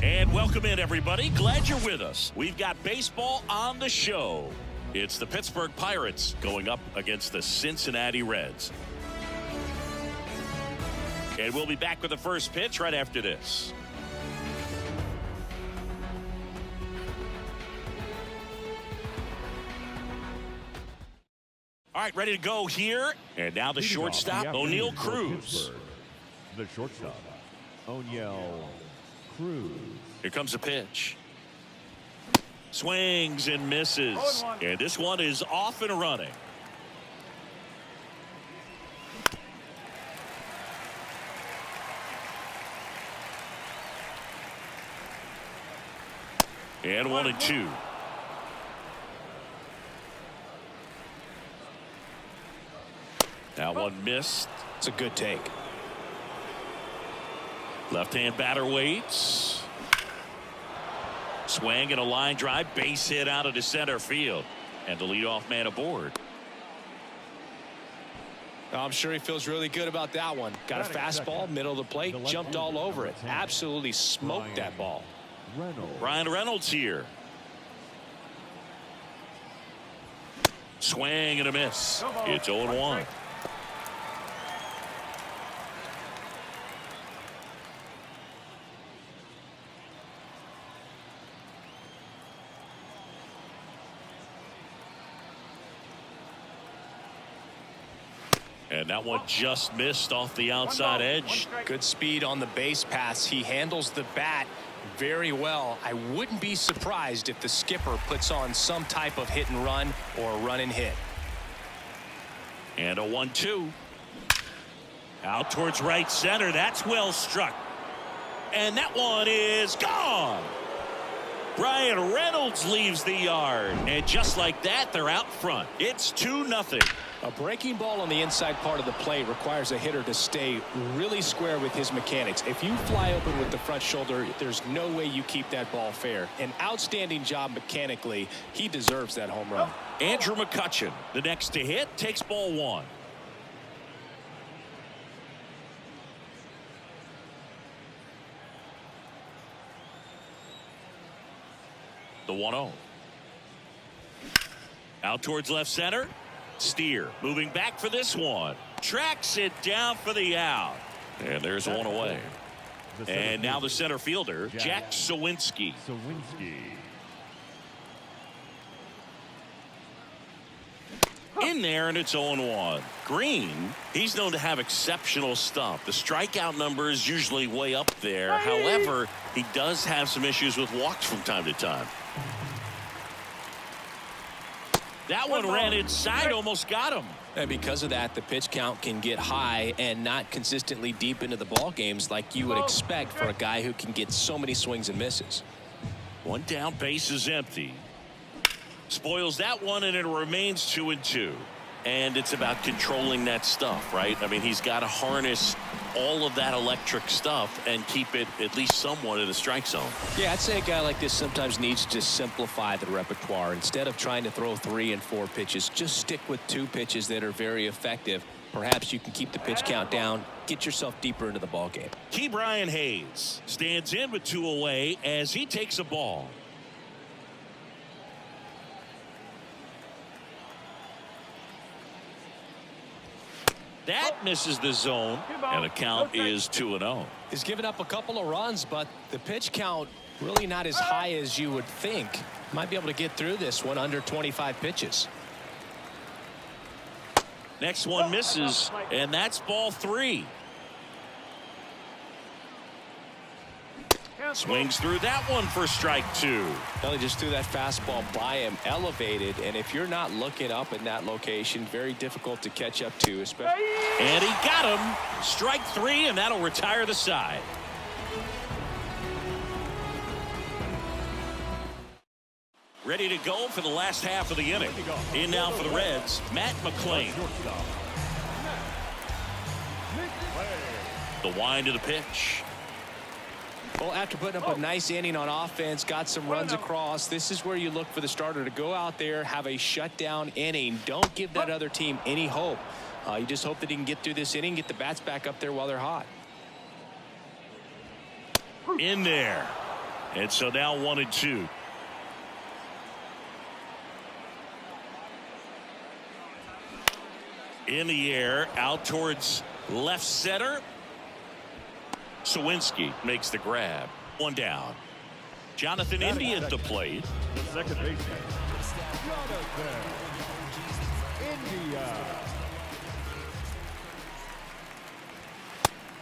And welcome in, everybody. Glad you're with us. We've got baseball on the show. It's the Pittsburgh Pirates going up against the Cincinnati Reds. And we'll be back with the first pitch right after this. All right, ready to go here. And now the shortstop, O'Neill Cruz. The shortstop, O'Neill Cruz. Here comes a pitch. Swings and misses. And this one is off and running. And 1-2. Now one missed. It's a good take. Left-hand batter waits. Swing and a line drive. Base hit out into center field. And the leadoff man aboard. I'm sure he feels really good about that one. Got a fastball, middle of the plate, jumped all over it. Absolutely smoked that ball. Ryan Reynolds here. Swing and a miss. It's 0-1. And that one just missed off the outside edge. Good speed on the base paths. He handles the bat very well. I wouldn't be surprised if the skipper puts on some type of hit and run or a run and hit. And a 1-2. Out towards right center. That's well struck. And that one is gone. Ryan Reynolds leaves the yard. And just like that, they're out front. It's 2-0. A breaking ball on the inside part of the plate requires a hitter to stay really square with his mechanics. If you fly open with the front shoulder, there's no way you keep that ball fair. An outstanding job mechanically. He deserves that home run. Andrew McCutchen, the next to hit, takes ball one. The 1-0. Out towards left center. Steer moving back for this one. Tracks it down for the out. And there's one away. And now the center fielder, Jack Suwinski. In there, and it's 0-1. Green, he's known to have exceptional stuff. The strikeout number is usually way up there. However, he does have some issues with walks from time to time. That one ran inside, almost got him. And because of that, the pitch count can get high and not consistently deep into the ball games like you would expect for a guy who can get so many swings and misses. One down, base is empty. Spoils that one, and it remains 2-2. And it's about controlling that stuff, right? I mean, he's got to harness all of that electric stuff and keep it at least somewhat in the strike zone. Yeah, I'd say a guy like this sometimes needs to simplify the repertoire. Instead of trying to throw 3 and 4 pitches, just stick with 2 pitches that are very effective. Perhaps you can keep the pitch count down, get yourself deeper into the ball game. Ke'Bryan Hayes stands in with 2 away as he takes a ball. That misses the zone, and the count is 2-0. He's given up a couple of runs, but the pitch count really not as high as you would think. Might be able to get through this one under 25 pitches. Next one misses, and that's ball 3. Swings through that one for strike 2. Well, he just threw that fastball by him, elevated, and if you're not looking up in that location, very difficult to catch up to. Especially. And he got him. Strike 3, and that'll retire the side. Ready to go for the last half of the inning. In now for the Reds, Matt McLain. The wind of the pitch. Well, after putting up a nice inning on offense, got some runs across, this is where you look for the starter to go out there, have a shutdown inning. Don't give that other team any hope. You just hope that he can get through this inning, get the bats back up there while they're hot. In there. And so now 1-2. In the air, out towards left center. Sawinski makes the grab. One down. Jonathan India at the plate. Second baseman, Jonathan India.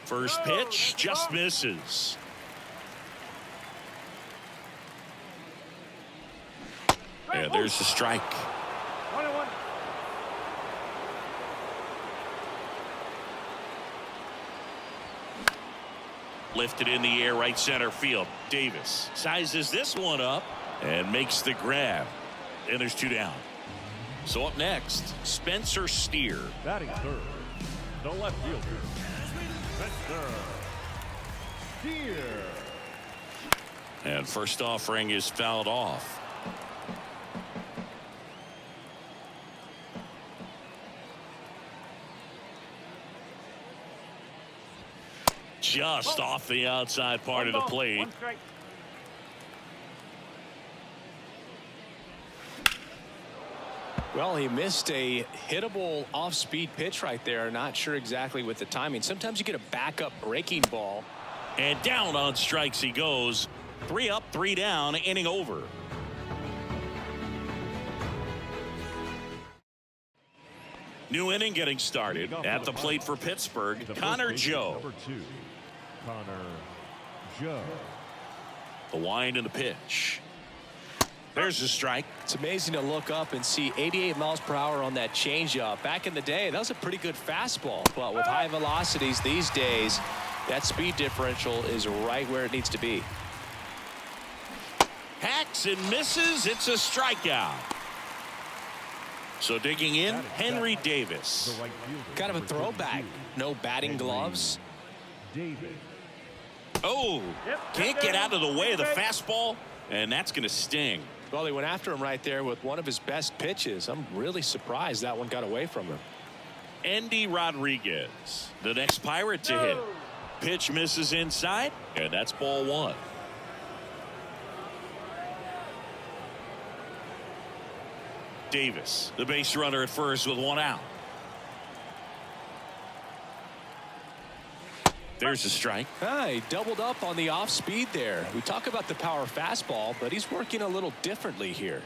First pitch just misses. And there's the strike. 1-1. Lifted in the air, right center field. Davis sizes this one up and makes the grab. And there's 2 down. So up next, Spencer Steer. Batting third, the left fielder, Spencer Steer. And first offering is fouled off. Just off the outside part of the plate. Well, he missed a hittable off-speed pitch right there. Not sure exactly with the timing. Sometimes you get a backup breaking ball. And down on strikes he goes. 3 up, 3 down, inning over. New inning getting started. At the plate for Pittsburgh, Connor Joe. Number 2, Connor Joe. The wind and the pitch. There's the strike. It's amazing to look up and see 88 miles per hour on that changeup. Back in the day, that was a pretty good fastball. But with high velocities these days, that speed differential is right where it needs to be. Hacks and misses. It's a strikeout. So digging in, Henry Davis. The right fielder, Kind of a number throwback. 32, No batting gloves. David. Oh, can't get out of the way of the fastball, and that's going to sting. Well, he went after him right there with one of his best pitches. I'm really surprised that one got away from him. Endy Rodriguez, the next Pirate to hit. Pitch misses inside, and that's ball 1. Davis, the base runner at first with 1 out. There's a strike. He doubled up on the off speed there. We talk about the power fastball, but he's working a little differently here.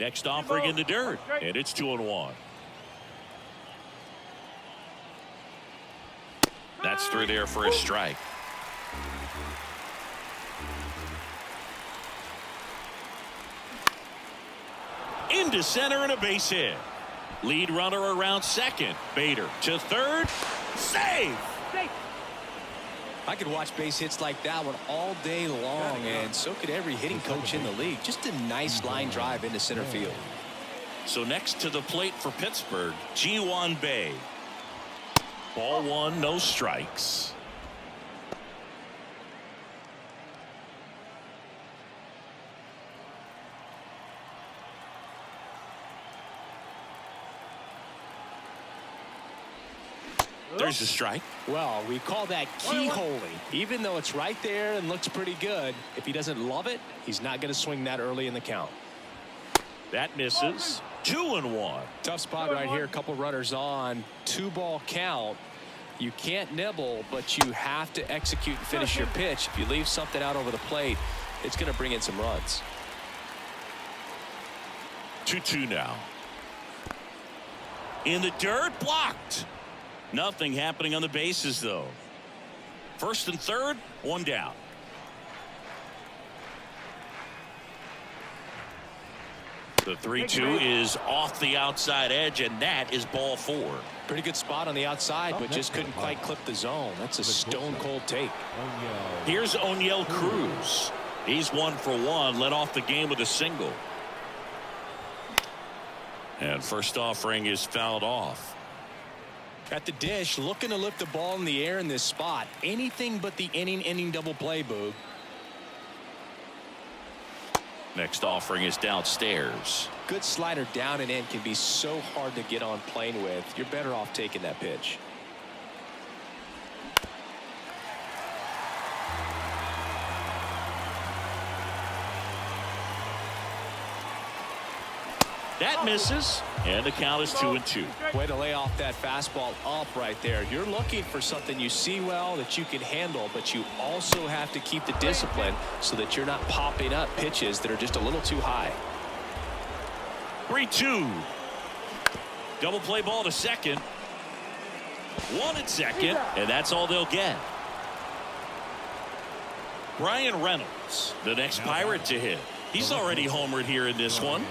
Next offering in the dirt, and it's 2-1. That's through there for a strike. Into center and a base hit. Lead runner around second. Bader to third. Save! I could watch base hits like that one all day long, and so could every hitting coach in the league. Just a nice line drive into center field. So next to the plate for Pittsburgh, Ji-hwan Bae. Ball 1, no strikes. There's a strike. Well, we call that keyholing. Even though it's right there and looks pretty good, if he doesn't love it, he's not going to swing that early in the count. That misses. 2-1. Tough spot right here. A couple runners on. 2-ball count. You can't nibble, but you have to execute and finish your pitch. If you leave something out over the plate, it's going to bring in some runs. 2-2 now. In the dirt, blocked. Nothing happening on the bases, though. First and third, 1 down. The 3-2 is off the outside edge, and that is ball 4. Pretty good spot on the outside, but just couldn't quite clip the zone. That's a stone-cold take. Here's O'Neill Cruz. He's 1 for 1, led off the game with a single. And first offering is fouled off. At the dish, looking to lift the ball in the air in this spot. Anything but the inning double play, Boog. Next offering is downstairs. Good slider down and in can be so hard to get on plane with. You're better off taking that pitch. That misses, and the count is 2-2. Way to lay off that fastball up right there. You're looking for something you see well that you can handle, but you also have to keep the discipline so that you're not popping up pitches that are just a little too high. 3-2. Double play ball to second. One at second, and that's all they'll get. Brian Reynolds, the next Pirate to hit. He's already homered here in this one.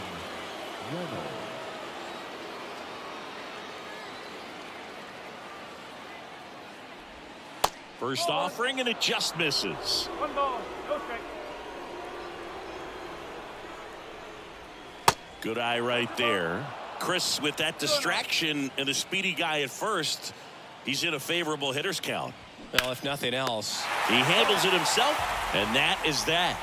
First offering, and it just misses. 1 ball, no strike. Good eye right there. Chris, with that distraction and a speedy guy at first, he's in a favorable hitter's count. Well, if nothing else, he handles it himself, and that is that.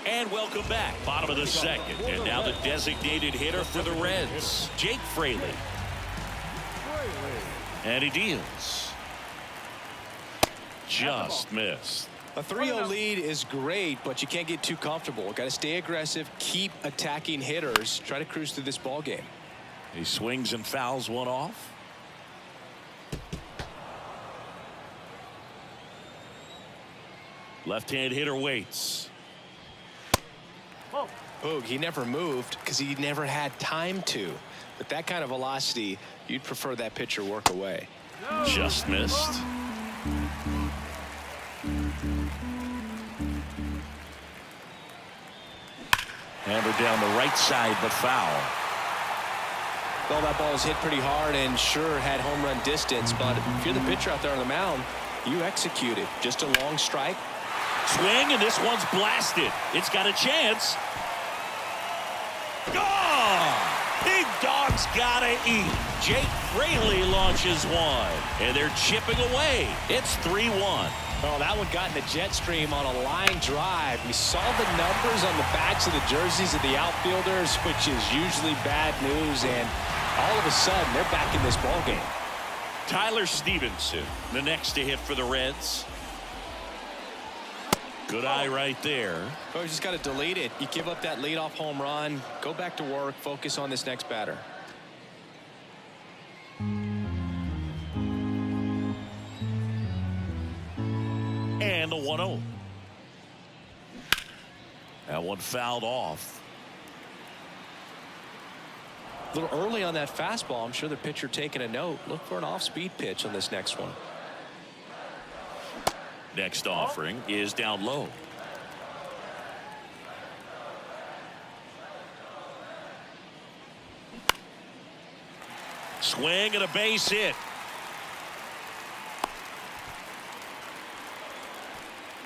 And welcome back. Bottom of the second. And now the designated hitter for the Reds, Jake Fraley. And he deals. Just missed. A 3-0 lead is great, but you can't get too comfortable. Got to stay aggressive, keep attacking hitters, try to cruise through this ball game. He swings and fouls one off. Left-hand hitter waits. Boog, he never moved because he never had time to. But that kind of velocity, you'd prefer that pitcher work away. Just missed. Hammered down the right side, but foul. Well, that ball was hit pretty hard and sure had home run distance, but if you're the pitcher out there on the mound, you executed. Just a long strike. Swing, and this one's blasted. It's got a chance. Gone! Big dog's gotta eat. Jake Fraley launches one, and they're chipping away. It's 3-1. Oh, that one got in the jet stream on a line drive. We saw the numbers on the backs of the jerseys of the outfielders, which is usually bad news, and all of a sudden they're back in this ball game. Tyler Stevenson, the next to hit for the Reds. Good eye right there. Oh, you just got to delete it. You give up that leadoff home run, go back to work, focus on this next batter. And the 1-0. That one fouled off. A little early on that fastball. I'm sure the pitcher taking a note. Look for an off-speed pitch on this next one. Next offering is down low. Swing and a base hit.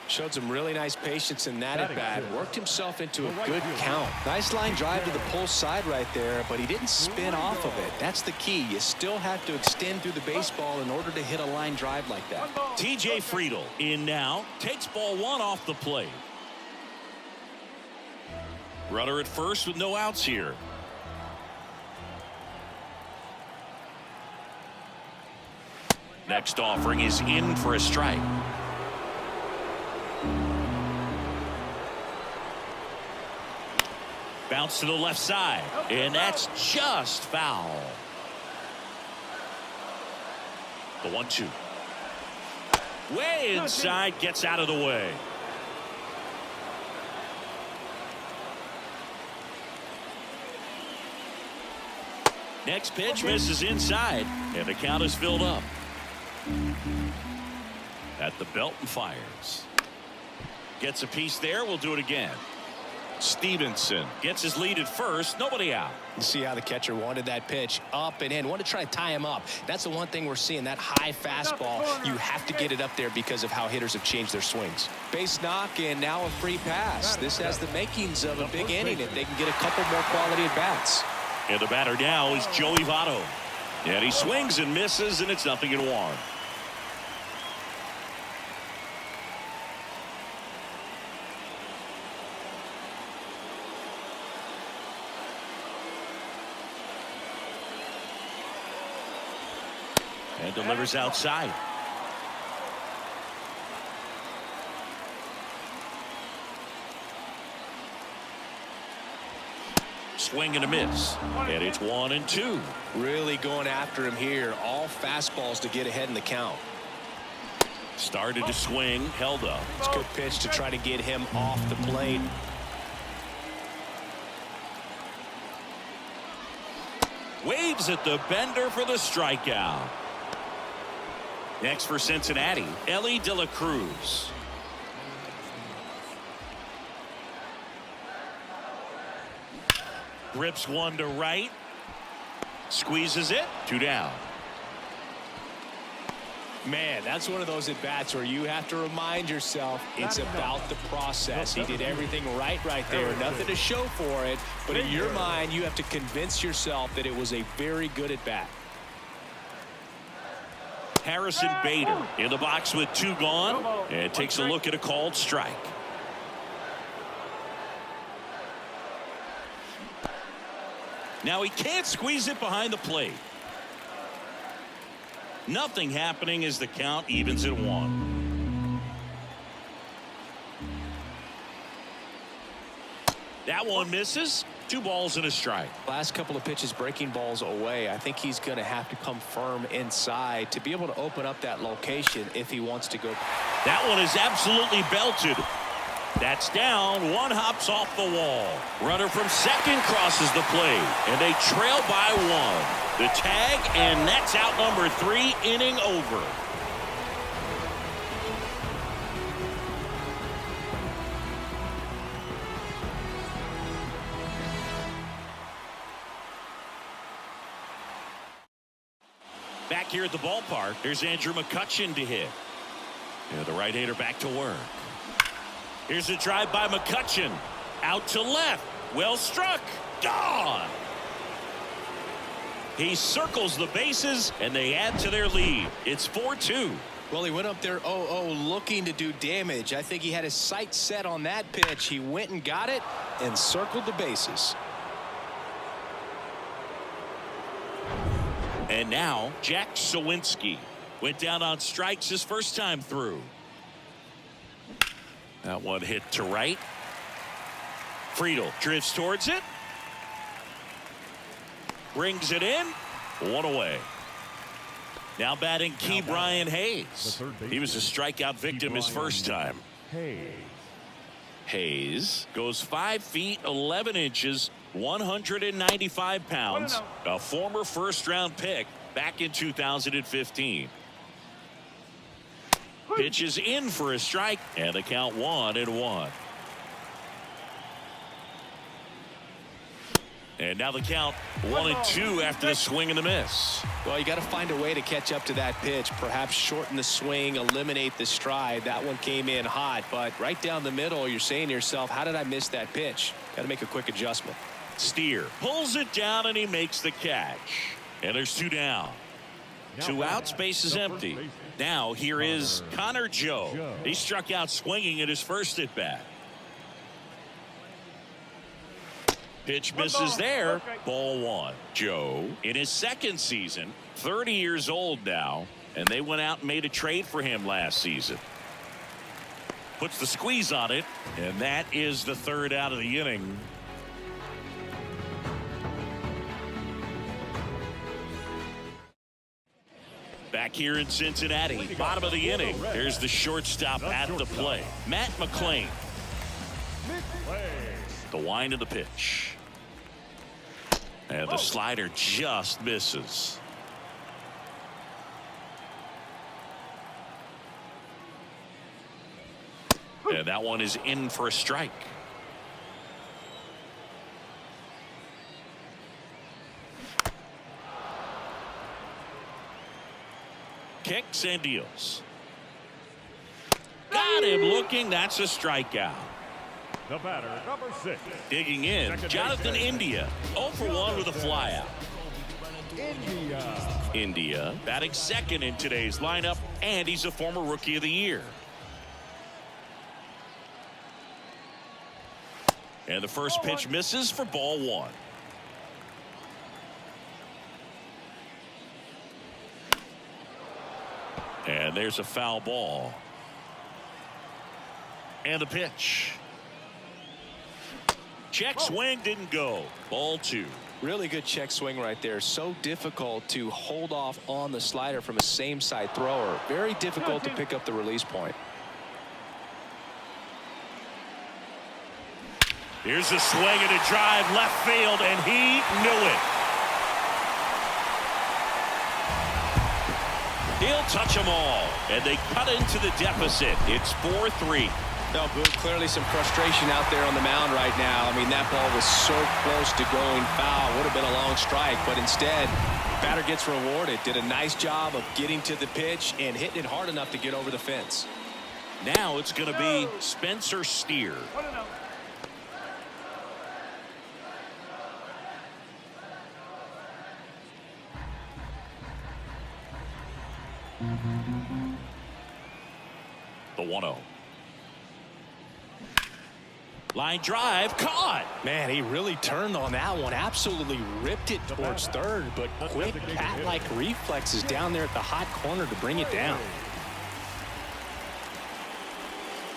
Showed some really nice patience in that at bat. Worked himself into a good count. Nice line drive to the pull side right there, but he didn't spin off of it. That's the key. You still have to extend through the baseball in order to hit a line drive like that. TJ Friedl in now. Takes ball one off the plate. Runner at first with no outs here. Next offering is in for a strike. Bounce to the left side, and that's just foul. The 1-2. Way inside, gets out of the way. Next pitch misses inside, and the count is filled up. At the belt and fires. Gets a piece there. We'll do it again. Stevenson gets his lead at first. Nobody out. You see how the catcher wanted that pitch up and in. Wanted to try to tie him up. That's the one thing we're seeing. That high fastball. You have to get it up there because of how hitters have changed their swings. Base knock and now a free pass. This has the makings of a big inning if they can get a couple more quality at bats. And the batter now is Joey Votto. And he swings and misses, and it's 0-1. And delivers outside. Swing and a miss. And it's 1-2. Really going after him here. All fastballs to get ahead in the count. Started to swing, held up. It's a good pitch to try to get him off the plate. Waves at the bender for the strikeout. Next for Cincinnati, Elly De La Cruz. Rips one to right. Squeezes it. 2 down. Man, that's one of those at-bats where you have to remind yourself it's about the process. He did everything right there. Nothing to show for it. But in your mind, you have to convince yourself that it was a very good at-bat. Harrison Bader in the box with 2 gone. And takes a look at a called strike. Now he can't squeeze it behind the plate. Nothing happening as the count evens at 1. That one misses. 2 balls and a strike. Last couple of pitches breaking balls away. I think he's going to have to come firm inside to be able to open up that location if he wants to go. That one is absolutely belted. That's down. One hops off the wall. Runner from second crosses the plate, and they trail by 1. The tag, and that's out number 3, inning over. Back here at the ballpark, there's Andrew McCutchen to hit. And the right-hander back to work. Here's a drive by McCutchen. Out to left. Well struck. Gone. He circles the bases, and they add to their lead. It's 4-2. Well, he went up there 0-0 looking to do damage. I think he had his sights set on that pitch. He went and got it and circled the bases. And now, Jack Suwinski went down on strikes his first time through. That one hit to right. Friedl drifts towards it. Brings it in. 1 away. Now batting Ke'Bryan Hayes. He was a strikeout victim his first time. Hayes goes 5 feet 11 inches, 195 pounds, a former first-round pick back in 2015. Pitches in for a strike, and the count 1-1. And now the count 1-2 after the swing and the miss. Well, you got to find a way to catch up to that pitch. Perhaps shorten the swing, eliminate the stride. That one came in hot, but right down the middle, you're saying to yourself, how did I miss that pitch? Got to make a quick adjustment. Steer pulls it down, and he makes the catch. And there's 2 down. 2 outs, base is empty. Now here is Connor Joe. He struck out swinging at his first at bat. Pitch misses there. Ball 1. Joe in his second season, 30 years old now, and they went out and made a trade for him last season. Puts the squeeze on it, and that is the 3rd out of the inning. Back here in Cincinnati, bottom of the inning. There's the shortstop at the play, Matt McLain. The wind of the pitch. And the slider just misses. And that one is in for a strike. Kicks and deals. Got him looking. That's a strikeout. The batter, number 6. Digging in, Jonathan India. 0 for 1 with a flyout. India batting second in today's lineup, and he's a former Rookie of the Year. And the first pitch misses for ball 1. And there's a foul ball. And the pitch. Check swing didn't go. Ball 2. Really good check swing right there. So difficult to hold off on the slider from a same side thrower. Very difficult to pick up the release point. Here's a swing and a drive left field, and he knew it. He'll touch them all, and they cut into the deficit. It's 4-3. No, Boog, clearly some frustration out there on the mound right now. I mean, that ball was so close to going foul. Would have been a long strike, but instead, batter gets rewarded. Did a nice job of getting to the pitch and hitting it hard enough to get over the fence. Now it's going to be Spencer Steer. The 1-0. Line drive, caught. Man, he really turned on that one. Absolutely ripped it towards third, but quick cat-like reflexes down there at the hot corner to bring it down.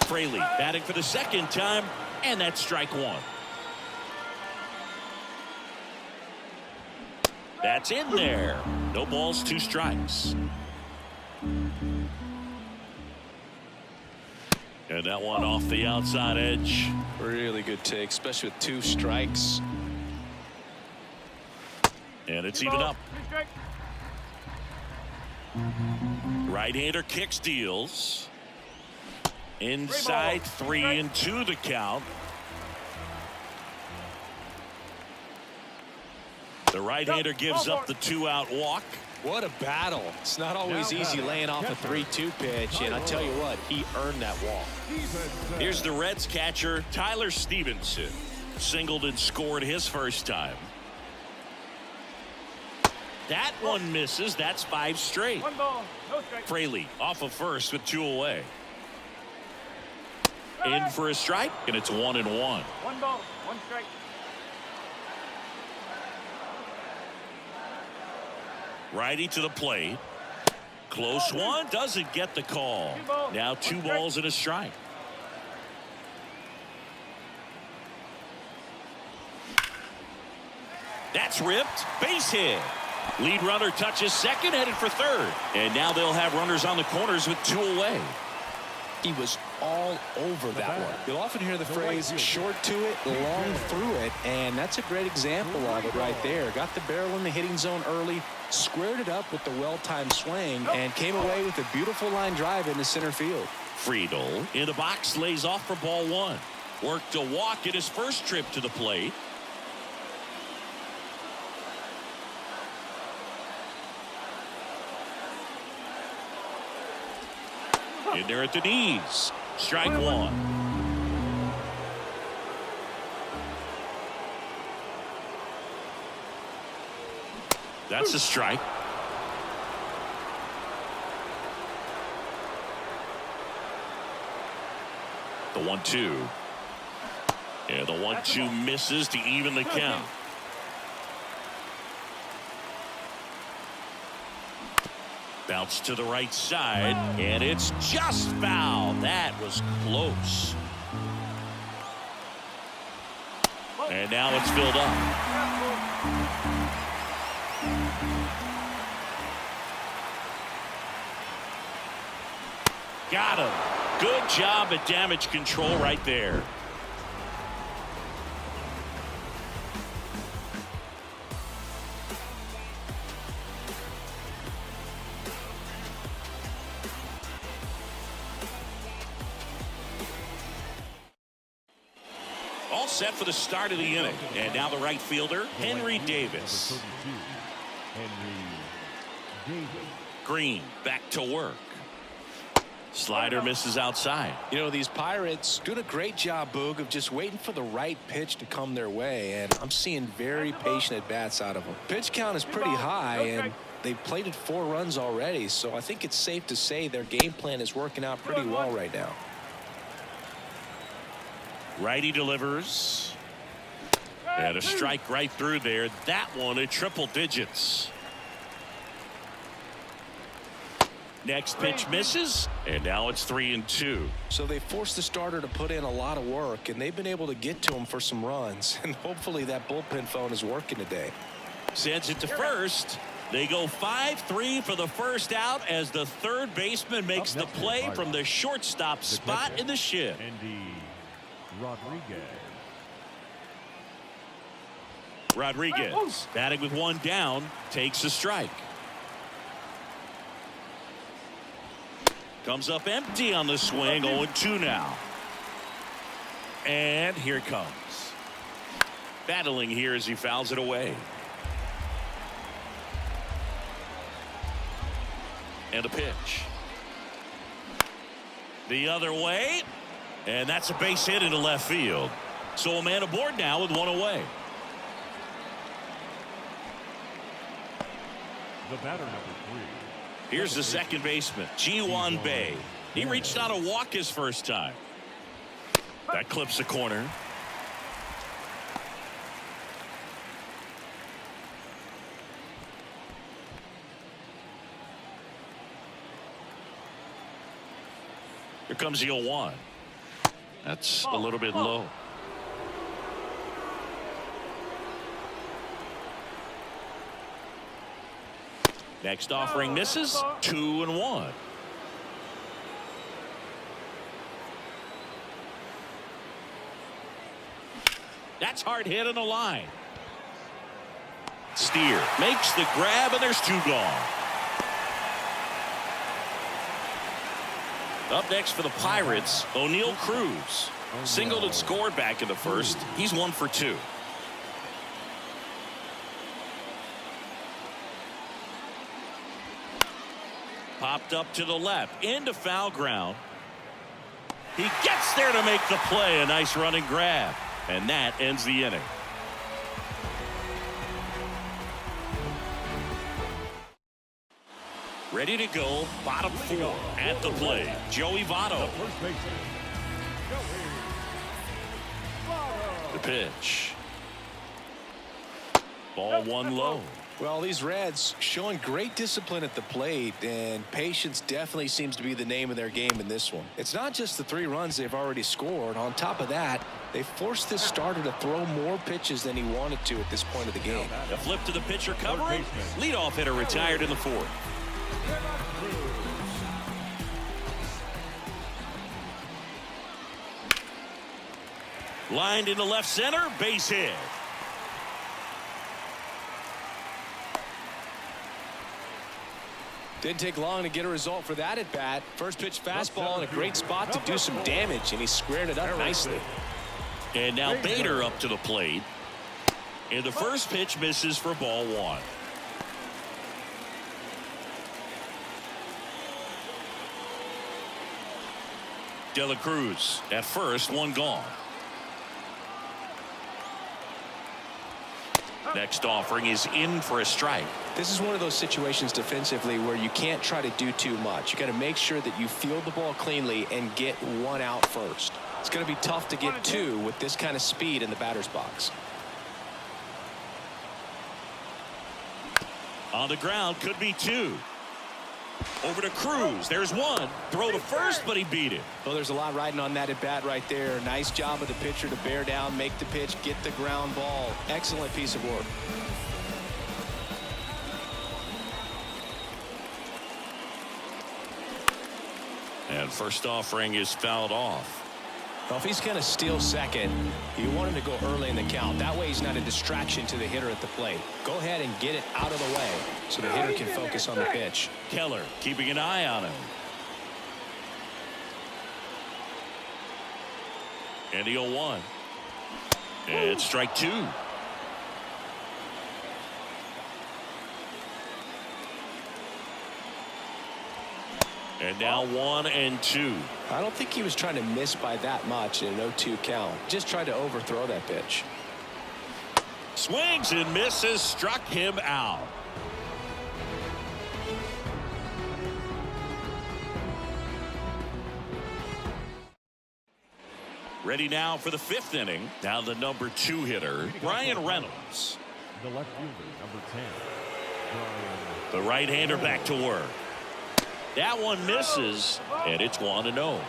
Fraley batting for the second time, and that's strike 1. That's in there. No balls, 2 strikes. And that one off the outside edge. Really good take, especially with 2 strikes. And it's even up. Right-hander kicks, deals. Inside 3-2 the count. The right-hander gives up the 2-out walk. What a battle. It's not always easy laying off a 3-2 pitch, and I tell you what, he earned that walk. Here's the Reds catcher, Tyler Stevenson. Singled and scored his first time. That one misses. That's 5 straight. 1 ball, no strike. Fraley off of first with 2 away. In for a strike, and it's 1-1. 1 ball, 1 strike. Righty to the plate. Close one. Doesn't get the call. Now 2 balls and a strike. That's ripped. Base hit. Lead runner touches second, headed for third. And now they'll have runners on the corners with 2 away. He was all over that one. You'll often hear the phrase short to it, long through it, and that's a great example of it right there. Got the barrel in the hitting zone early, squared it up with the well-timed swing, and came away with a beautiful line drive into center field. Friedel in the box lays off for ball 1. Worked a walk in his first trip to the plate. In there at the knees. Strike 1. That's a strike. The 1-2. Yeah, the 1-2 misses to even the count. Bounce to the right side, and it's just foul. That was close. And now it's filled up. Got him. Good job at damage control right there. All set for the start of the inning. And now the right fielder, Henry Davis. Green back to work. Slider misses outside. You know, these Pirates doing a great job, Boog, of just waiting for the right pitch to come their way, and I'm seeing very patient at-bats out of them. Pitch count is pretty high, and they've plated 4 runs already, so I think it's safe to say their game plan is working out pretty well right now. Righty delivers. And a strike right through there. That one at triple digits. Next pitch misses, and now it's 3-2. So they forced the starter to put in a lot of work, and they've been able to get to him for some runs. And hopefully that bullpen phone is working today. Sends it to first. They go 5-3 for the first out as the third baseman makes the play from the shortstop spot in the shin. Andy Rodriguez batting with one down, takes a strike. Comes up empty on the swing, 0-2 now. And here it comes. Battling here as he fouls it away. And a pitch. The other way. And that's a base hit into left field. So a man aboard now with one away. The batter, number 3. Here's the second baseman, Ji-hwan Bae. He reached out a walk his first time. That clips the corner. Here comes the 0-1. That's a little bit low. Next offering misses. 2-1. That's hard hit on the line. Steer makes the grab, and there's 2 gone. Up next for the Pirates, O'Neal Cruz. Singled and scored back in the first. He's 1 for 2. Popped up to the left, into foul ground. He gets there to make the play. A nice running grab. And that ends the inning. Ready to go, bottom 4 at the plate. Joey Votto. The pitch. Ball 1 low. Well, these Reds showing great discipline at the plate, and patience definitely seems to be the name of their game in this one. It's not just the 3 runs they've already scored. On top of that, they forced this starter to throw more pitches than he wanted to at this point of the game. A flip to the pitcher covering. Leadoff hitter retired in the 4th. Lined into left center, base hit. Didn't take long to get a result for that at bat. First pitch fastball in a great spot to do some damage, and he squared it up nicely. And now Bader up to the plate. And the first pitch misses for ball 1. De La Cruz at first, 1 gone. Next offering is in for a strike. This is one of those situations defensively where you can't try to do too much. You got to make sure that you field the ball cleanly and get 1 out first. It's going to be tough to get 2 with this kind of speed in the batter's box. On the ground, could be 2. Over to Cruz. There's 1. Throw to first, but he beat it. Well, there's a lot riding on that at bat right there. Nice job of the pitcher to bear down, make the pitch, get the ground ball. Excellent piece of work. And first offering is fouled off. Well, if he's going to steal second, you want him to go early in the count. That way he's not a distraction to the hitter at the plate. Go ahead and get it out of the way so the hitter can focus on the pitch. Keller keeping an eye on him. And the 0-1. And strike 2. And now 1-2. I don't think he was trying to miss by that much in an 0-2 count. Just tried to overthrow that pitch. Swings and misses, struck him out. Ready now for the 5th inning. Now the number 2 hitter, Bryan Reynolds. The left fielder, number 10. The right-hander back to work. That one misses, and it's 1-0.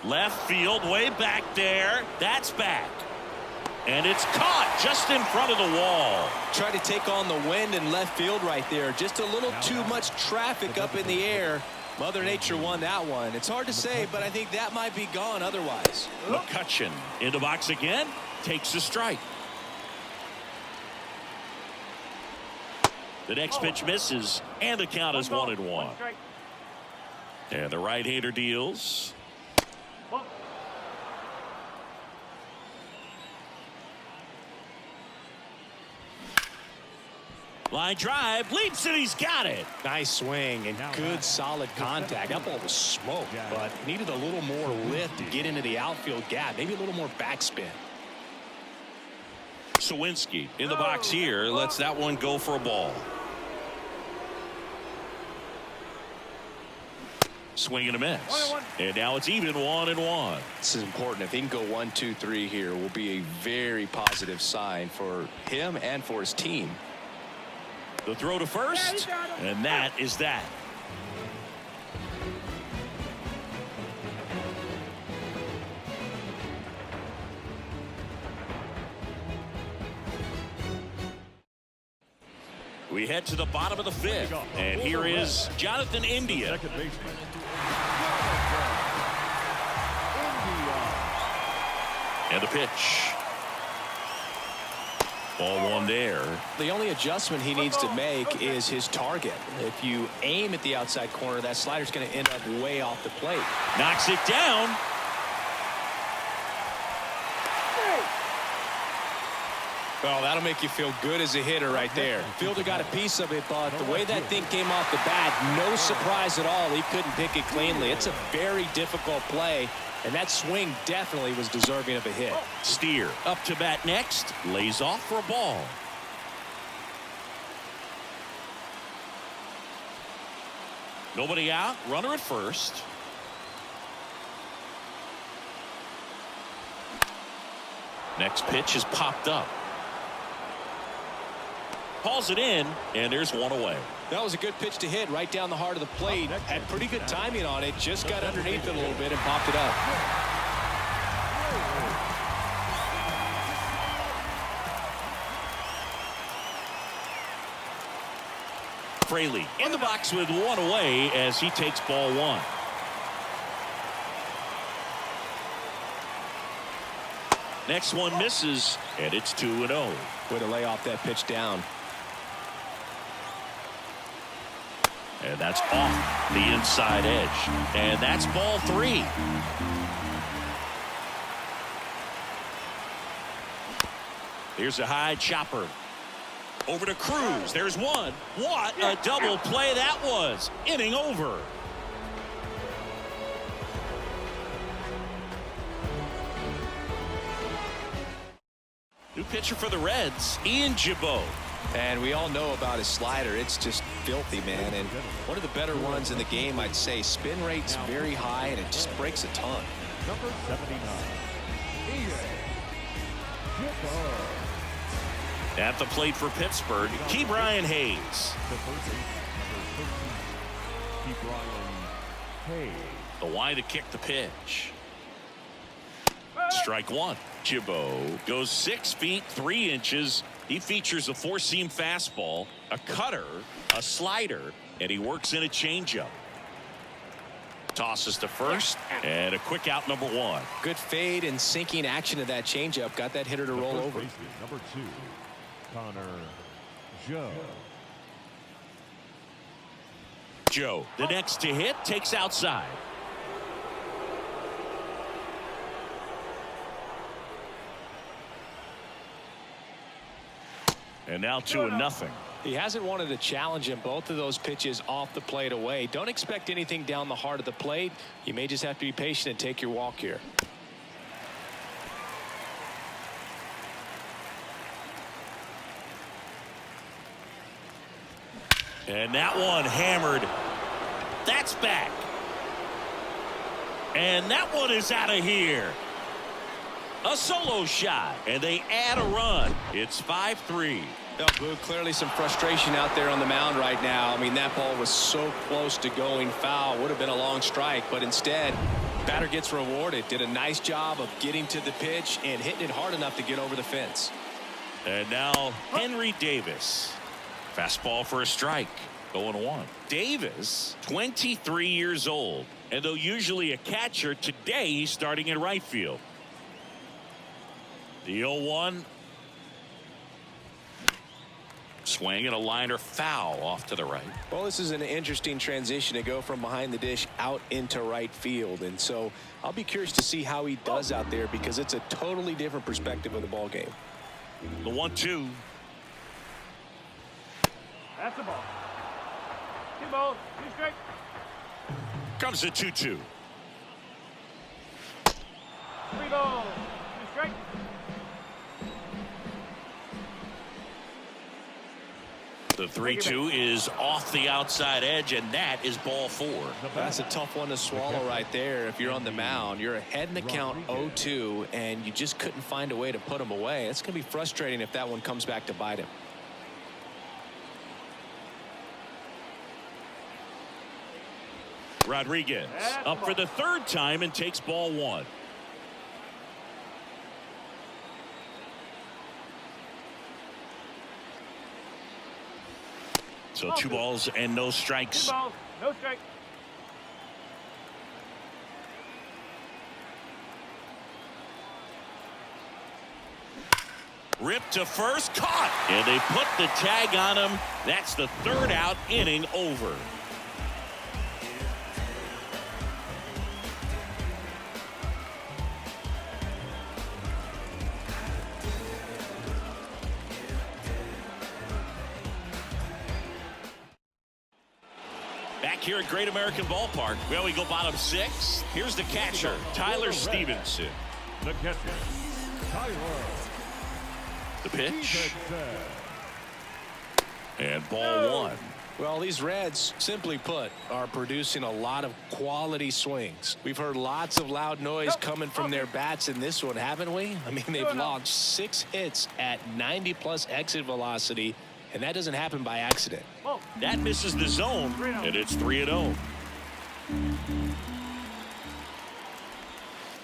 Left field, way back there. That's back. And it's caught just in front of the wall. Tried to take on the wind in left field right there. Just a little too much traffic up in the air. Mother Nature won that one. It's hard to say, but I think that might be gone otherwise. McCutchen in the box again. Takes a strike. The next pitch misses, and the count is 1-1. One strike. And the right-hander deals. Ball. Line drive, leaps, and he's got it. Nice swing and good solid contact. That ball was smoked, but needed a little more lift to get into the outfield gap. Maybe a little more backspin. Sawinski in the box here lets that one go for a ball. Swing and a miss. 1-1. And now it's even 1-1. This is important. If he can go 1, 2, 3 here, will be a very positive sign for him and for his team. The throw to first, and that is that. We head to the bottom of the fifth, and here is Jonathan India. Second baseman. And the pitch. Ball one there. The only adjustment he needs to make is his target. If you aim at the outside corner, that slider's going to end up way off the plate. Knocks it down. Well, that'll make you feel good as a hitter right there. Fielder got a piece of it, but the way that thing came off the bat, no surprise at all. He couldn't pick it cleanly. It's a very difficult play, and that swing definitely was deserving of a hit. Steer up to bat next. Lays off for a ball. Nobody out. Runner at first. Next pitch is popped up. Calls it in, and there's one away. That was a good pitch to hit right down the heart of the plate. Had pretty good timing on it. Just got underneath it a little bit and popped it up. Fraley in the box with one away as he takes ball one. Next one misses, and it's 2-0. Way to lay off that pitch down. And that's off the inside edge. And that's ball three. Here's a high chopper. Over to Cruz. There's one. What a double play that was. Inning over. New pitcher for the Reds, Ian Gibaut. And we all know about his slider. It's just filthy, man. And one of the better ones in the game, I'd say. Spin rate's very high, and it just breaks a ton. Number 79. Ian Gibaut. At the plate for Pittsburgh, Ke'Bryan Hayes. The first base, number 13. Ke'Bryan Hayes. The wide to kick the pitch. Strike one. Gibaut goes 6 feet 3 inches. He features a four-seam fastball, a cutter, a slider, and he works in a changeup. Tosses to first, and a quick out number one. Good fade and sinking action of that changeup. Got that hitter to roll over. Baseman, number 2, Connor Joe. Joe, the next to hit, takes outside. And now 2-0. He hasn't wanted to challenge him. Both of those pitches off the plate away. Don't expect anything down the heart of the plate. You may just have to be patient and take your walk here. And that one hammered. That's back. And that one is out of here. A solo shot, and they add a run. It's 5-3. No, Boo, clearly some frustration out there on the mound right now. I mean, that ball was so close to going foul. Would have been a long strike, but instead, batter gets rewarded. Did a nice job of getting to the pitch and hitting it hard enough to get over the fence. And now Henry Davis. Fastball for a strike. 0-1. Davis, 23 years old. And though usually a catcher, today he's starting in right field. The 0-1. Swing and a liner foul off to the right. Well, this is an interesting transition to go from behind the dish out into right field. And so I'll be curious to see how he does out there because it's a totally different perspective of the ball game. The 1-2. That's the ball. 2 balls, 2 strikes. Comes the 2-2. 3 balls, 2 strikes. The 3-2 is off the outside edge, and that is ball 4. That's a tough one to swallow right there. If you're on the mound, you're ahead in the count 0-2, and you just couldn't find a way to put him away. It's going to be frustrating if that one comes back to bite him. Rodriguez up for the 3rd time and takes ball 1. So 2 balls and no strikes. 2 balls, no strikes. Ripped to first, caught, and they put the tag on him. That's the 3rd out, inning over. Back here at Great American Ballpark. Well, we go bottom 6. Here's the catcher, Tyler Stevenson. The catcher, Tyler. The pitch. And ball 1. Well, these Reds, simply put, are producing a lot of quality swings. We've heard lots of loud noise coming from their bats in this one, haven't we? I mean, they've launched 6 hits at 90+ exit velocity, and that doesn't happen by accident. That misses the zone, and it's 3-0.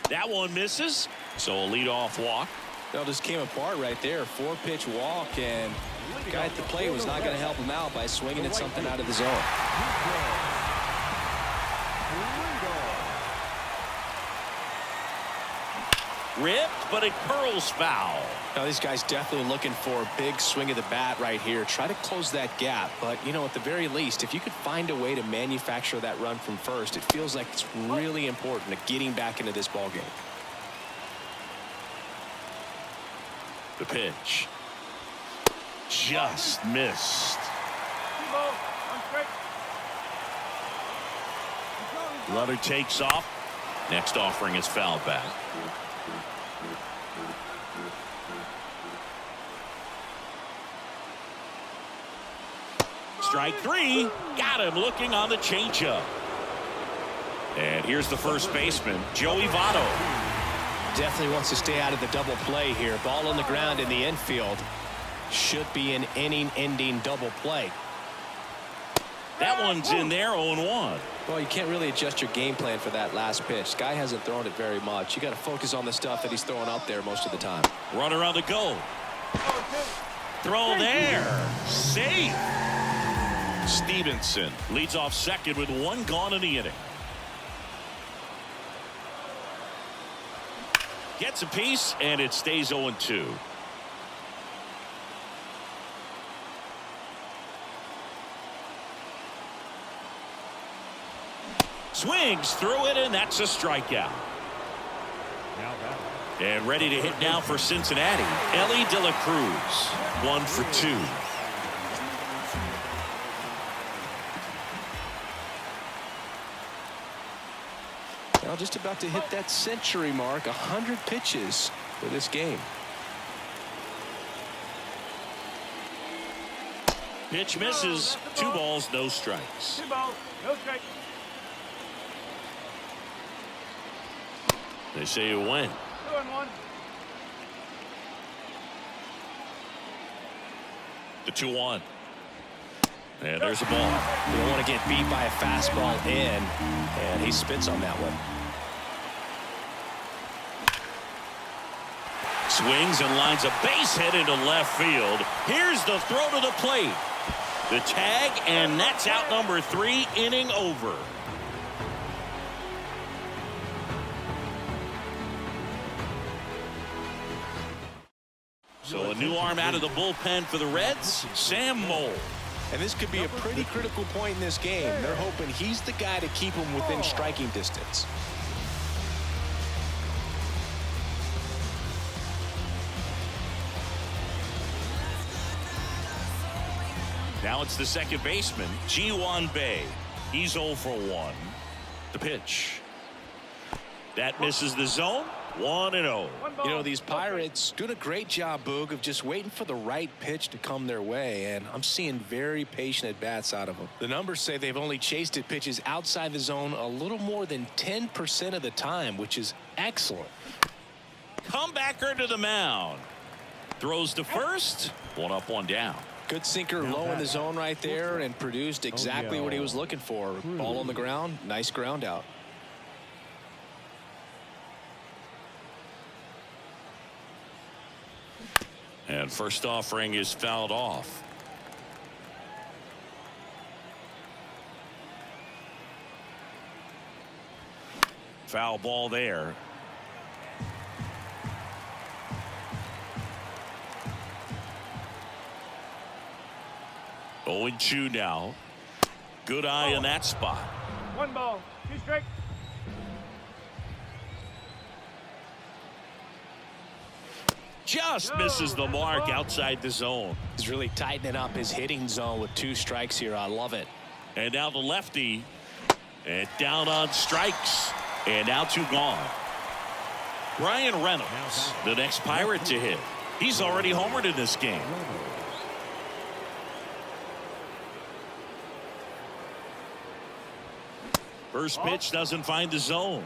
That one misses, so a leadoff walk. Well, just came apart right there. 4-pitch walk, and the guy at the plate was not going to help him out by swinging at something out of the zone. Ripped, but it curls foul. Now, these guys definitely looking for a big swing of the bat right here. Try to close that gap, but, you know, at the very least, if you could find a way to manufacture that run from first, it feels like it's really important to getting back into this ball game. The pitch. Just missed. 2 balls, 1 strike. Runner takes off. Next offering is fouled back. Strike 3. Got him looking on the changeup. And here's the first baseman, Joey Votto. Definitely wants to stay out of the double play here. Ball on the ground in the infield. Should be an inning-ending double play. That one's in there, 0-1. Well, you can't really adjust your game plan for that last pitch. Guy hasn't thrown it very much. You got to focus on the stuff that he's throwing out there most of the time. Runner on the go. Throw there. Safe. Stevenson leads off second with 1 gone in the inning. Gets a piece, and it stays 0-2. Swings through it, and that's a strikeout. And ready to hit now for Cincinnati, Elly De La Cruz. 1 for 2. Now just about to hit that century mark, 100 pitches for this game. Pitch misses. 2 balls, no strikes. 2 balls, no strikes. They say you win. 2-1. The 2-1. And there's a ball. You don't want to get beat by a fastball in, and he spits on that one. Swings and lines a base hit into left field. Here's the throw to the plate. The tag, and that's out number 3, inning over. So a new arm out of the bullpen for the Reds, Sam Moll. And this could be a pretty critical point in this game. They're hoping he's the guy to keep them within striking distance. Now it's the second baseman, Ji-hwan Bae. He's 0 for 1. The pitch. That misses the zone. 1-0. You know, these Pirates doing a great job, Boog, of just waiting for the right pitch to come their way, and I'm seeing very patient at-bats out of them. The numbers say they've only chased at pitches outside the zone a little more than 10% of the time, which is excellent. Comebacker to the mound. Throws to first. 1 up, 1 down. Good sinker low in the zone right there and produced exactly what he was looking for. Ball on the ground, nice ground out. And first offering is fouled off. Foul ball there. Oh, 0-2 now. Good eye in that spot. 1 ball, 2 strikes. Just misses the mark outside the zone. He's really tightening up his hitting zone with 2 strikes here. I love it. And now the lefty. And down on strikes. And now 2 gone. Brian Reynolds, the next Pirate to hit. He's already homered in this game. First pitch doesn't find the zone.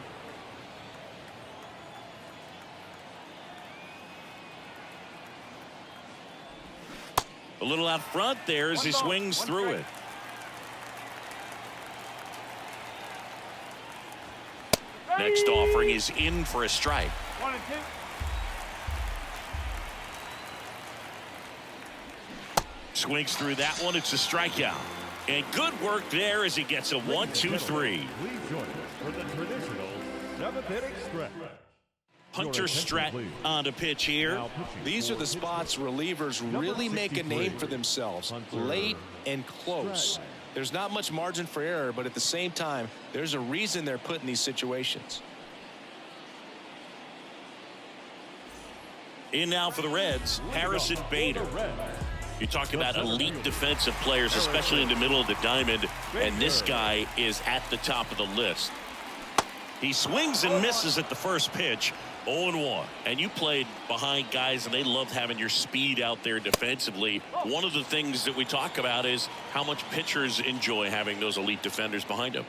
A little out front there as he swings through it. Next offering is in for a strike. 1 and 2. Swings through that one. It's a strikeout. And good work there as he gets a 1-2-3. Please join us for the traditional 7th inning stretch. Hunter Stratton on the pitch here. These are the spots relievers really make a name for themselves. Late and close. There's not much margin for error, but at the same time, there's a reason they're put in these situations. In now for the Reds, Harrison Bader. You talk about elite defensive players, especially in the middle of the diamond, and this guy is at the top of the list. He swings and misses at the first pitch. 0-1. And you played behind guys, and they loved having your speed out there defensively. One of the things that we talk about is how much pitchers enjoy having those elite defenders behind them.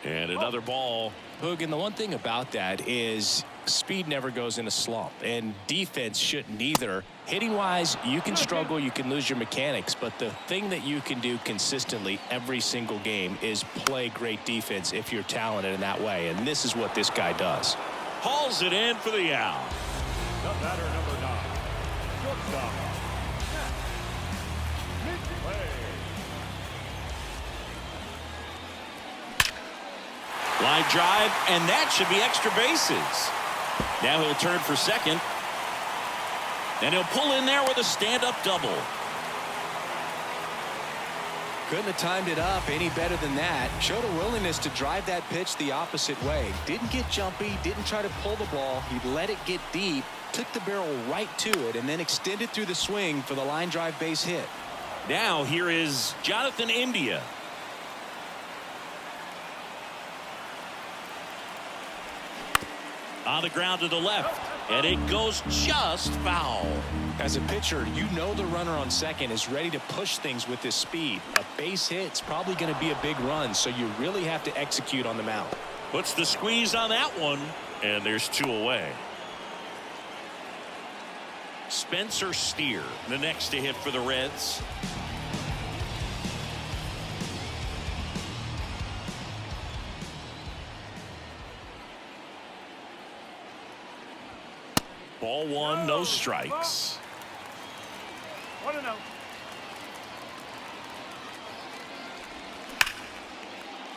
And another ball. Boog, and the one thing about that is speed never goes in a slump, and defense shouldn't either. Hitting wise, you can struggle, you can lose your mechanics, but the thing that you can do consistently every single game is play great defense if you're talented in that way, and this is what this guy does. Hauls it in for the out. The batter, number 9, shortstop. Line drive, and that should be extra bases. Now he'll turn for second. And he'll pull in there with a stand-up double. Couldn't have timed it up any better than that. Showed a willingness to drive that pitch the opposite way. Didn't get jumpy, didn't try to pull the ball. He let it get deep, took the barrel right to it, and then extended through the swing for the line drive base hit. Now here is Jonathan India. On the ground to the left, and it goes just foul. As a pitcher, you know the runner on second is ready to push things with his speed. A base hit's probably going to be a big run, so you really have to execute on the mound. Puts the squeeze on that one, and there's 2 away. Spencer Steer, the next to hit for the Reds. Ball one, no strikes. 1-0.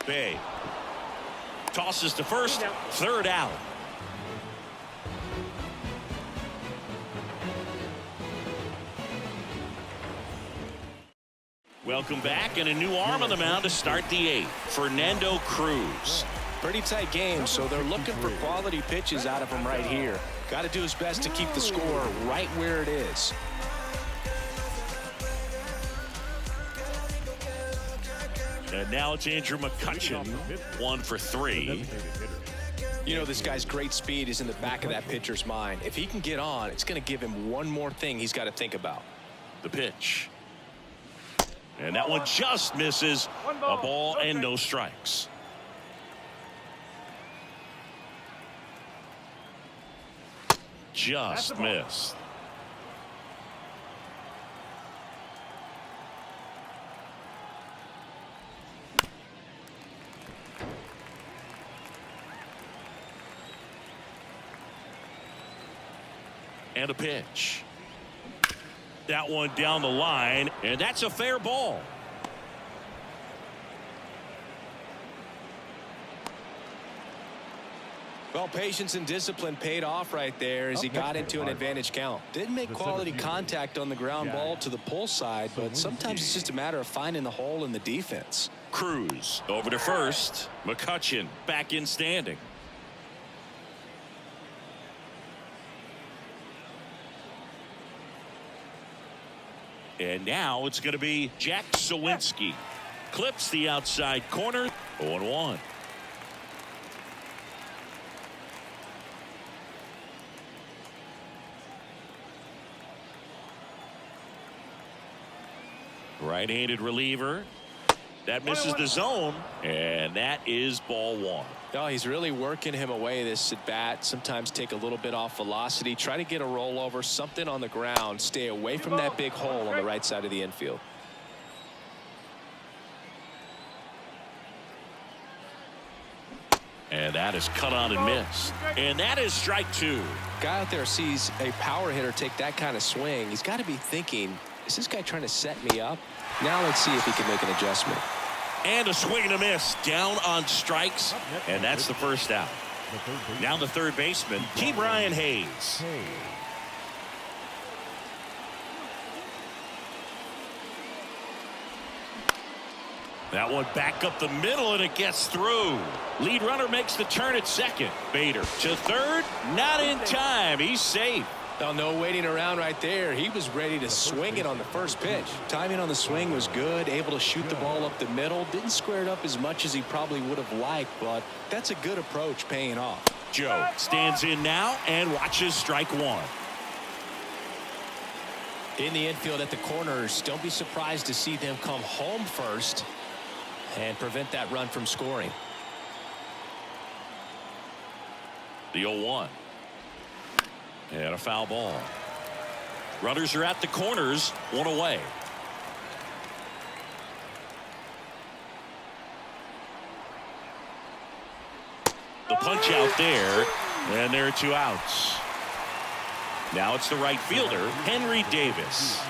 Bay tosses to first, third out. Welcome back, and a new arm on the mound to start the eighth. Fernando Cruz. Pretty tight game, so they're looking for quality pitches out of him right here. Got to do his best to keep the score right where it is. And now it's Andrew McCutchen, 1 for 3. You know, this guy's great speed is in the back of that pitcher's mind. If he can get on, it's going to give him one more thing he's got to think about. The pitch. And that one just misses. A ball and no strikes. Just missed. And a pitch. That one down the line, and that's a fair ball. Well, patience and discipline paid off right there as he got into an advantage count. Didn't make quality contact on the ground ball to the pull side, but sometimes it's just a matter of finding the hole in the defense. Cruz over to first. McCutchen back in standing. And now it's going to be Jack Sawinski. Clips the outside corner. 0-1. Right-handed reliever. That misses the zone, and that is ball one. Oh, he's really working him away this at bat. Sometimes take a little bit off velocity. Try to get a rollover, something on the ground. Stay away from that big hole on the right side of the infield. And that is cut on and missed. And that is strike two. Guy out there sees a power hitter take that kind of swing. He's got to be thinking, is this guy trying to set me up? Now let's see if he can make an adjustment. And a swing and a miss. Down on strikes. And that's the first out. Now the third baseman, Ke'Bryan Hayes. That one back up the middle, and it gets through. Lead runner makes the turn at second. Bader to third. Not in time. He's safe. Oh, no waiting around right there. He was ready to swing it on the first pitch. Timing on the swing was good. Able to shoot the ball up the middle. Didn't square it up as much as he probably would have liked, but that's a good approach paying off. Joe stands in now and watches strike one. In the infield at the corners, don't be surprised to see them come home first and prevent that run from scoring. The 0-1. And a foul ball. Runners are at the corners, one away. The punch out there, and there are two outs. Now it's the right fielder, Henry Davis.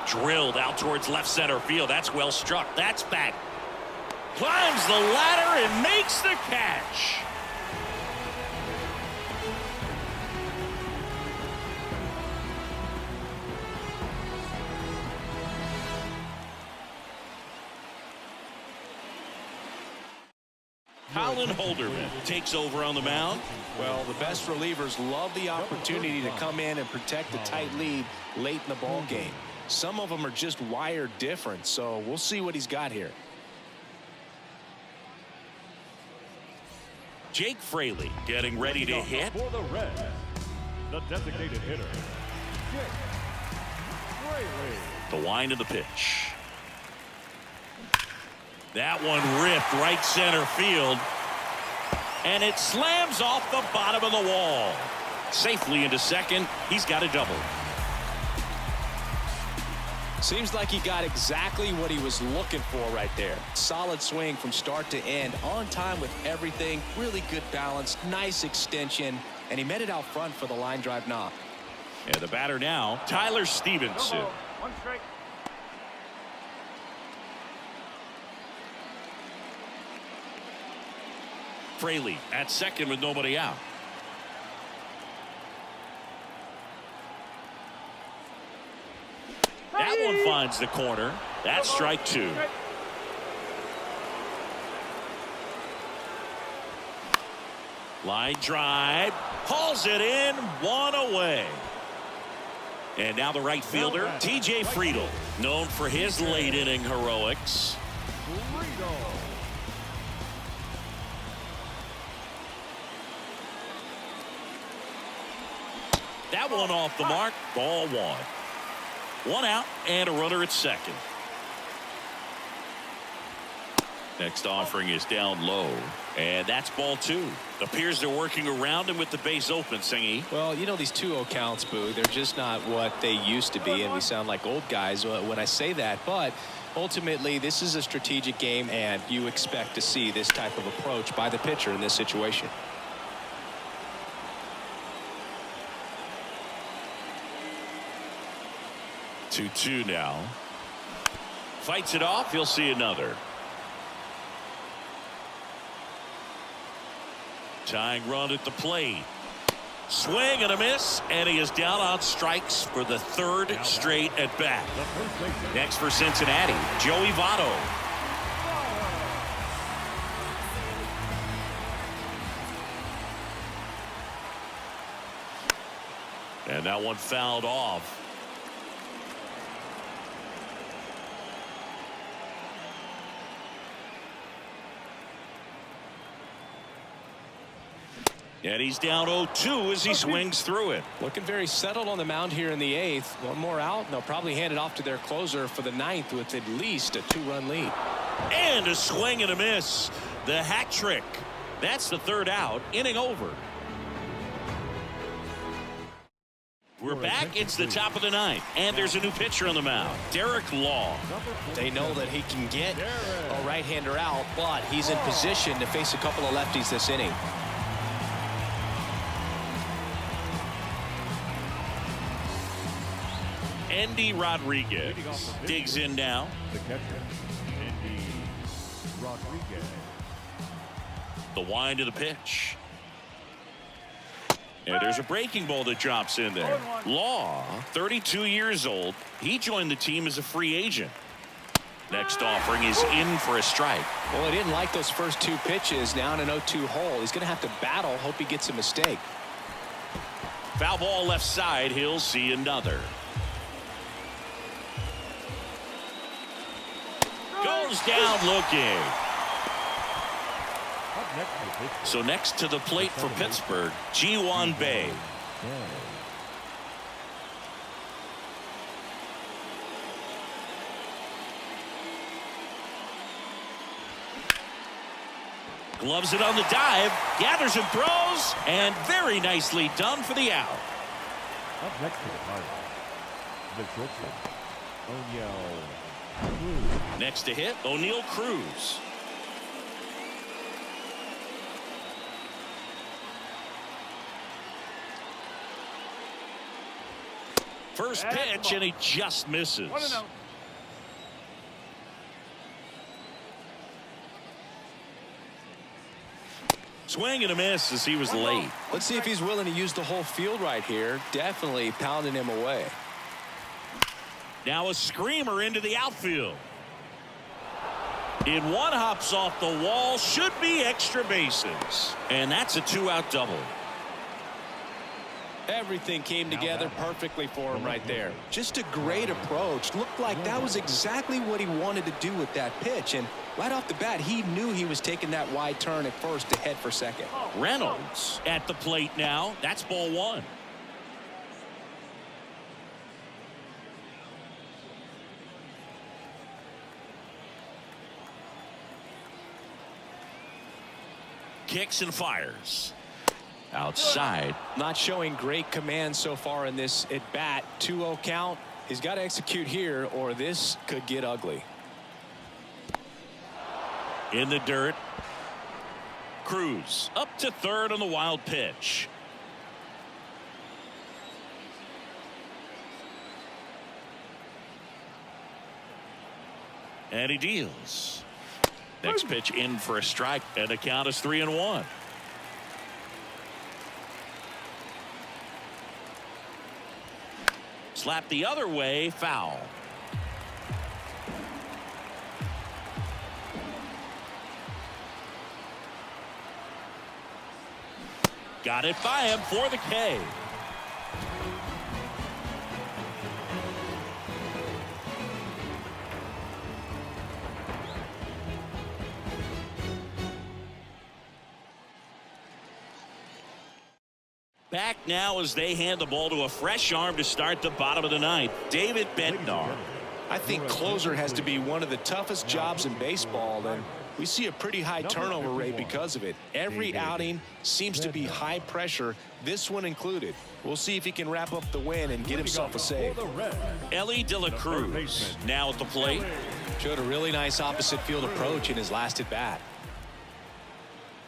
Drilled out towards left center field. That's well struck. That's back. Climbs the ladder and makes the catch. Colin Holderman takes over on the mound. Well, the best relievers love the opportunity to come in and protect the tight lead late in the ball game. Some of them are just wired different, so we'll see what he's got here. Jake Fraley getting ready to hit. For the Reds, the designated hitter, Jake Fraley. The wind of the pitch. That one ripped right center field. And it slams off the bottom of the wall. Safely into second. He's got a double. Seems like he got exactly what he was looking for right there. Solid swing from start to end. On time with everything. Really good balance. Nice extension. And he met it out front for the line drive knock. And the batter now, Tyler Stevenson. One strike. Fraley at second with nobody out. That one finds the corner. That's strike two. Line drive. Hauls it in. One away. And now the right fielder, TJ Friedl, known for his late inning heroics. That one off the mark. Ball one. One out and a runner at second. Next offering is down low. And that's ball two. Appears they're working around him with the base open, Singy. Well, you know, these 2-0 counts, Boo, they're just not what they used to be, and we sound like old guys when I say that. But ultimately, this is a strategic game, and you expect to see this type of approach by the pitcher in this situation. Two now. Fights it off. He'll see another. Tying run at the plate. Swing and a miss, and he is down on strikes for the third straight at bat. Next for Cincinnati, Joey Votto. And that one fouled off. And he's down 0-2 as he swings through it. Looking very settled on the mound here in the eighth. One more out, and they'll probably hand it off to their closer for the ninth with at least a 2-run lead. And a swing and a miss. The hat trick. That's the third out. Inning over. We're back. It's the top of the ninth. And there's a new pitcher on the mound. Derek Law. They know that he can get a right-hander out, but he's in position to face a couple of lefties this inning. Endy Rodriguez digs in now. The catcher, Endy Rodriguez. The wind of the pitch. And there's a breaking ball that drops in there. Law, 32 years old. He joined the team as a free agent. Next offering is in for a strike. Well, he didn't like those first two pitches. Now in an 0-2 hole. He's going to have to battle. Hope he gets a mistake. Foul ball left side. He'll see another. Goes down looking. So next to the plate for Pittsburgh, Ji-hwan Bae. Gloves it on the dive, gathers and throws, and very nicely done for the out. Up next to the Pirates, the shortstop, O'Neill. Next to hit, O'Neill Cruz. First pitch, and he just misses. Swing and a miss as he was late. Let's see if he's willing to use the whole field right here. Definitely pounding him away. Now a screamer into the outfield. In one, hops off the wall, should be extra bases. And that's a 2-out double. Everything came together perfectly for him right there. Just a great approach. Looked like that was exactly what he wanted to do with that pitch. And right off the bat, he knew he was taking that wide turn at first to head for second. Reynolds at the plate now. That's ball one. kicks and fires. Outside. Not showing great command so far in this at bat. 2-0 count. He's got to execute here or this could get ugly. In the dirt. Cruz up to third on the wild pitch. And he deals. Next pitch in for a strike, and the count is 3-1. Slap the other way, foul. Got it by him for the K. Back now as they hand the ball to a fresh arm to start the bottom of the ninth. David Bednar. I think closer has to be one of the toughest jobs in baseball, and we see a pretty high turnover rate because of it. Every outing seems to be high pressure, this one included. We'll see if he can wrap up the win and get himself a save. Ellie De La Cruz now at the plate. Showed a really nice opposite field approach in his last at bat.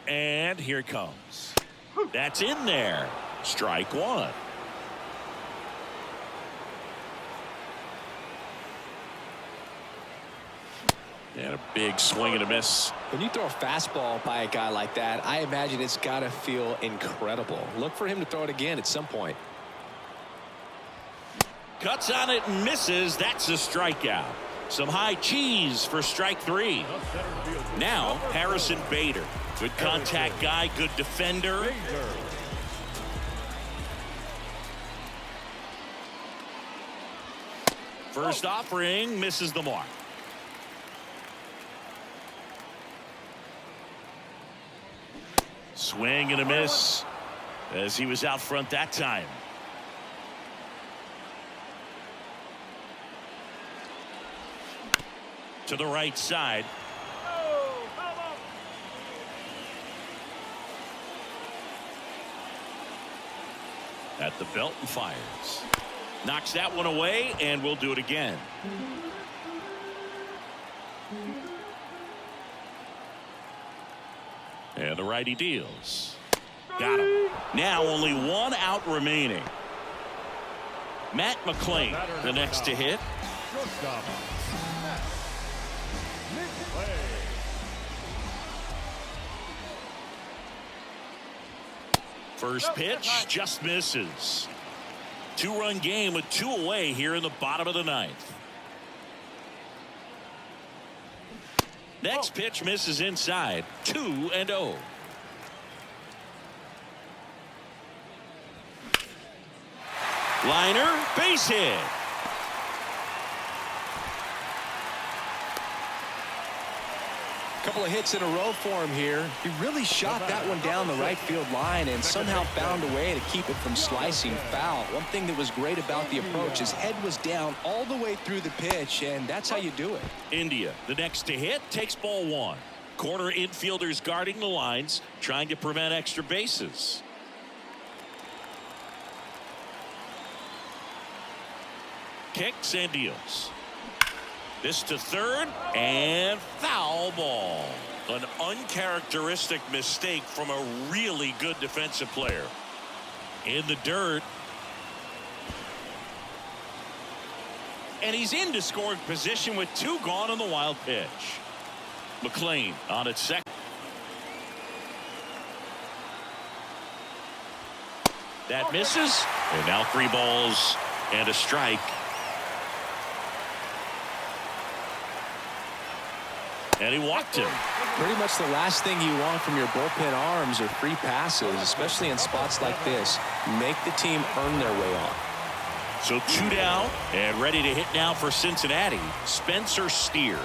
And here it comes. That's in there. Strike one. And a big swing and a miss. When you throw a fastball by a guy like that, I imagine it's got to feel incredible. Look for him to throw it again at some point. Cuts on it and misses. That's a strikeout. Some high cheese for strike three. Now Harrison Bader. Good contact guy, good defender. First offering misses the mark. Swing and a miss as he was out front that time. To the right side. At the belt and fires. Knocks that one away, and we'll do it again. And the righty deals. Got him. Now only one out remaining. Matt McLain, the next to hit. First pitch just misses. Two-run game with two away here in the bottom of the ninth. Next pitch misses inside. 2-0. Liner, base hit. Couple of hits in a row for him here. He really shot that one down the right field line and somehow found a way to keep it from slicing foul. One thing that was great about the approach, his head was down all the way through the pitch, and that's how you do it. India, the next to hit, takes ball one. Corner infielders guarding the lines, trying to prevent extra bases. Kicks and deals. This to third, and foul ball. An uncharacteristic mistake from a really good defensive player. In the dirt. And he's into scoring position with two gone on the wild pitch. McLain on its second. That misses. And now 3 balls and a strike. And he walked him. Pretty much the last thing you want from your bullpen arms are free passes, especially in spots like this. Make the team earn their way on. So 2 down and ready to hit now for Cincinnati. Spencer Steer.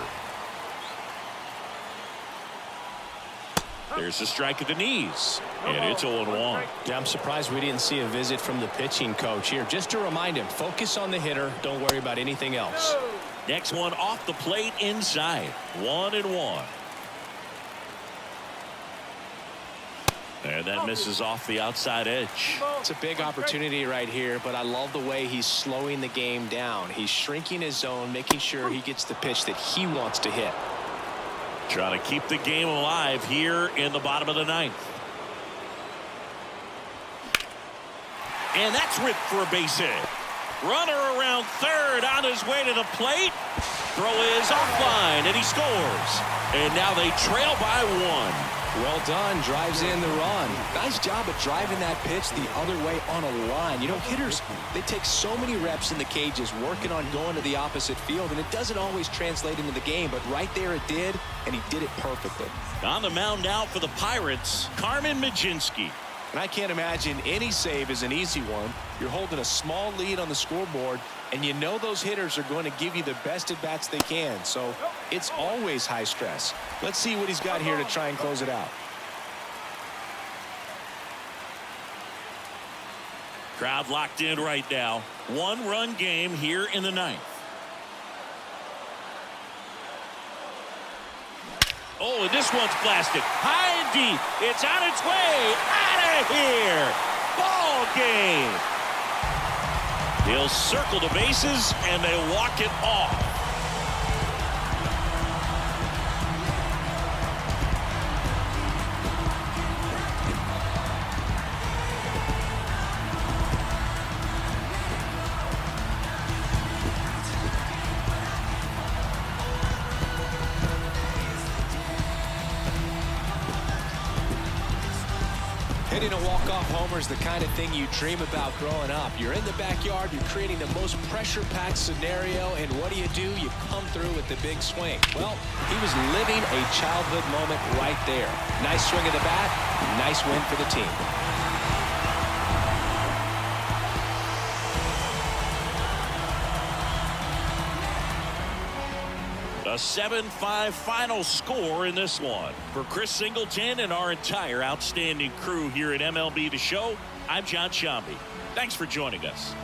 There's a strike at the knees. And it's 0-1. Yeah, I'm surprised we didn't see a visit from the pitching coach here. Just to remind him, focus on the hitter. Don't worry about anything else. Next one off the plate inside. 1-1. And that misses off the outside edge. It's a big opportunity right here, but I love the way he's slowing the game down. He's shrinking his zone, making sure he gets the pitch that he wants to hit. Trying to keep the game alive here in the bottom of the ninth. And that's ripped for a base hit. Runner around third on his way to the plate. Throw is offline, and he scores. And now they trail by 1. Well done. Drives in the run. Nice job at driving that pitch the other way on a line. You know, hitters, they take so many reps in the cages working on going to the opposite field, and it doesn't always translate into the game, but right there it did, and he did it perfectly. On the mound now for the Pirates, Carmen Mlodzinski. And I can't imagine any save is an easy one. You're holding a small lead on the scoreboard, and you know those hitters are going to give you the best at-bats they can. So it's always high stress. Let's see what he's got here to try and close it out. Crowd locked in right now. 1-run game here in the ninth. Oh, and this one's blasted high and deep. It's on its way out of here. Ball game. They'll circle the bases and they walk it off. Hitting a walk-off homer is the kind of thing you dream about growing up. You're in the backyard, you're creating the most pressure-packed scenario, and what do? You come through with the big swing. Well, he was living a childhood moment right there. Nice swing of the bat, nice win for the team. A 7-5 final score in this one. For Chris Singleton and our entire outstanding crew here at MLB The Show, I'm John Sciambi. Thanks for joining us.